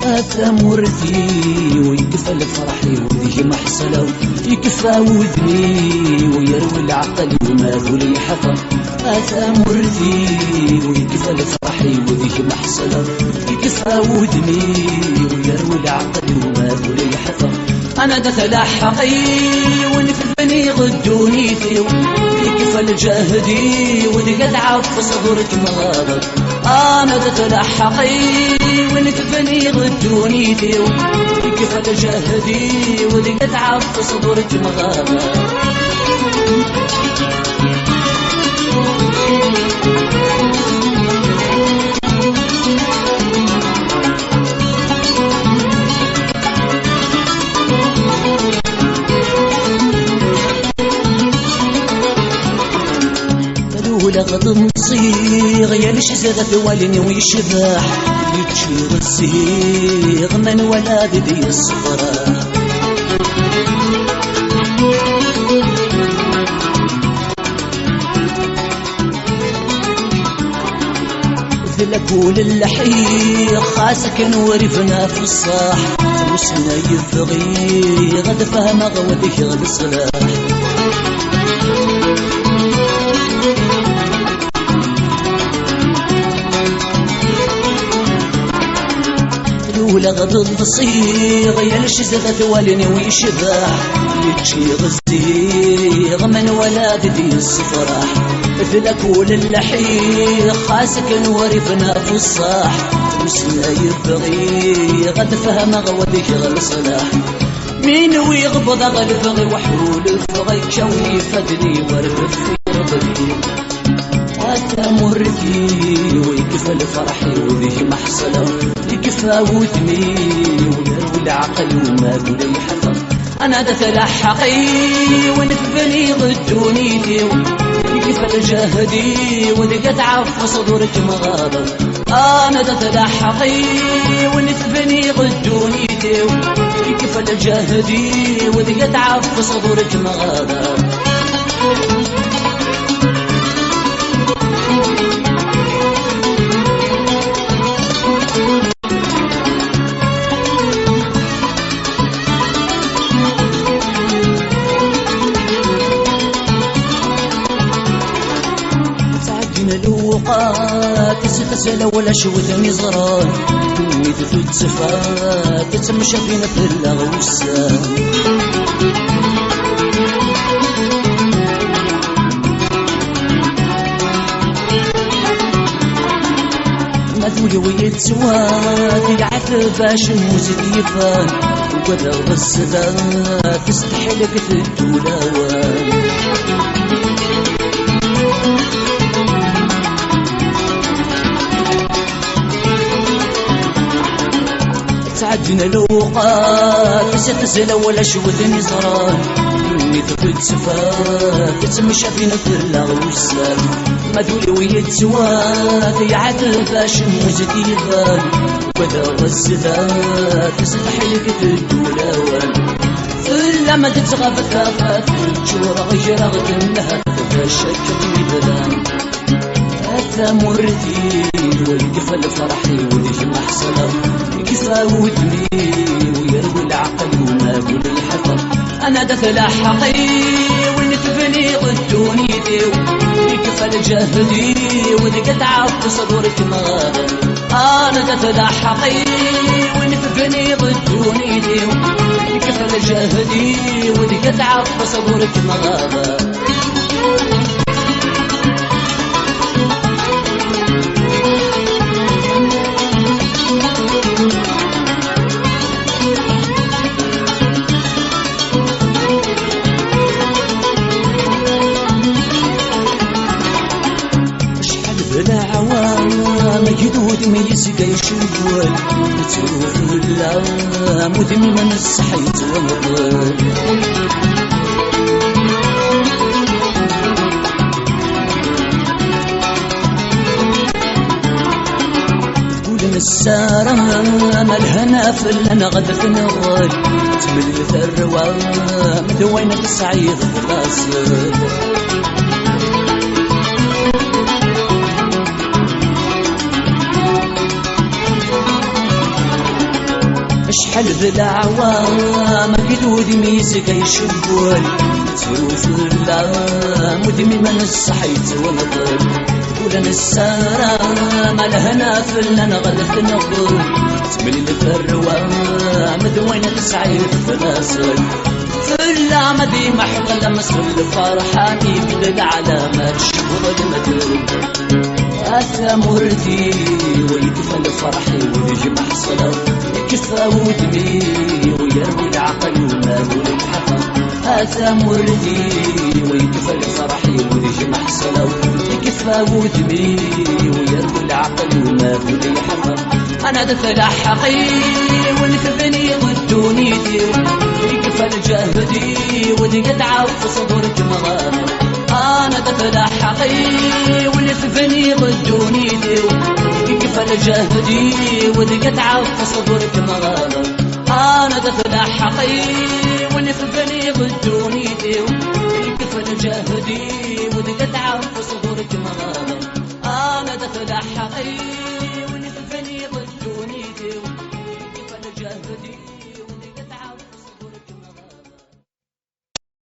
ثمرتي ويكفى لفرحي وذي محصلة يكفى ودني ويروي العقل وما ذولي حفر. ثمرتي ويكفى لفرحي وذي محصلة يكفى ودني ويروي العقل وما ذولي حفر. أنا دتلاحقي ونفذني غدونيتي يكفى الجهدي ودقت عف صدرك مغابر. أنا دتلاحقي ونفذني غدونيتي يكفى الجهدي ودقت عف صدرك مغابر. لغض مصيغ يا الشزغ ثوالني ويشبح يتشيغ السيغ من ولاد دي الصفرة. ذلكول اللحيق خاسك نورفنا في الصاح وسنا يفغي غد فهم غودك غد الصلاح. ولغض الصيغ يا الشزغ ثوالني ويشبح يتشيغ الزيغ من ولاد دي الصفراح. ذلكول اللحيق خاسك ورفنا في الصاح وسنا يبغي غد فهم غودك غل صلاح. مين ويغبض غلفغي وحول الفغي كوني فدني ورفض في ربدي. ثمرتي ويكفى لفرحي وذي محصلة يكفى ودني ويروي العقل وما ذولي حفر. أنا دتلاحقي ونفذني غدونيتي يكفى الجهدي ودقت عف صدرك مغابر. أنا دتلاحقي ونفذني غدونيتي يكفى الجهدي ودقت عف صدرك مغابر. الوقات ستسأل ولا شوذ نزران دوني تفوت صفات تمشى فينا في اللغوسان. ما ذولي ويتسوات يعث باش موزد يفان وقدر بالصدات تستحلك في الدولاوان. تعدنا الأوقات ستسأل ولا شوذ نزران دوني تفوت صفات تمشى فينا في اللغوسان. ما ذولي ويتسوات يعاد باش موزد يبان وبدا الزدات تستحلك في الدولاوان. إلا ما تتغاب ثافات تجور غير غدنها تفاشك بلان. ثمرتي ويكفى لفرحي وذي محصلة يكفى ودني ويروي العقل وما ذولي حفر. أنا دتلاحقي ونتبني غدونيتي يكفى الجهدي ودقت عف صدرك مغابر. أنا دتلاحقي ونتبني غدونيتي يكفى الجهدي ودقت عف صدرك مغابر. بلا عوام جدود ما يسقى يشوفون تروح اللام ودمي ما مسحيت والغل. تقول السارة ما الهنا فلنا غد في النغل تملث الروام دوينا بالصعيد بلاصل. شحال بلا عوام قدود ميسك يشبول ظروف الله مدمي من الصحيت ونطل تقول انا السارة ما لهنا فلنا نغلث نقول تملي في الروام دوينا تسعير فلاسل فلا مدي محضر لمس الفرحاني بدل علامات شغل المدن أثمرتي ويكفى فرحي ويجمع صلاة يكفى ودمي ويروي العقل وما هو الحقا أثمرتي ويكفى فرحي ويجمع صلاة يكفى ودمي ويروي العقل وما هو الحقا أنا دفل حقي ونكفني ضدوني يكفى الجهدي ودي تعاف صدرك مغامر أنا دفل حقي ونكفني ضدوني يكفى الجهدي ودي تعاف صدرك مغامر أنا دفل حقي ونكفني ضدوني يكفى الجهدي ودي تعاف صدرك مغامر أنا دفل حقي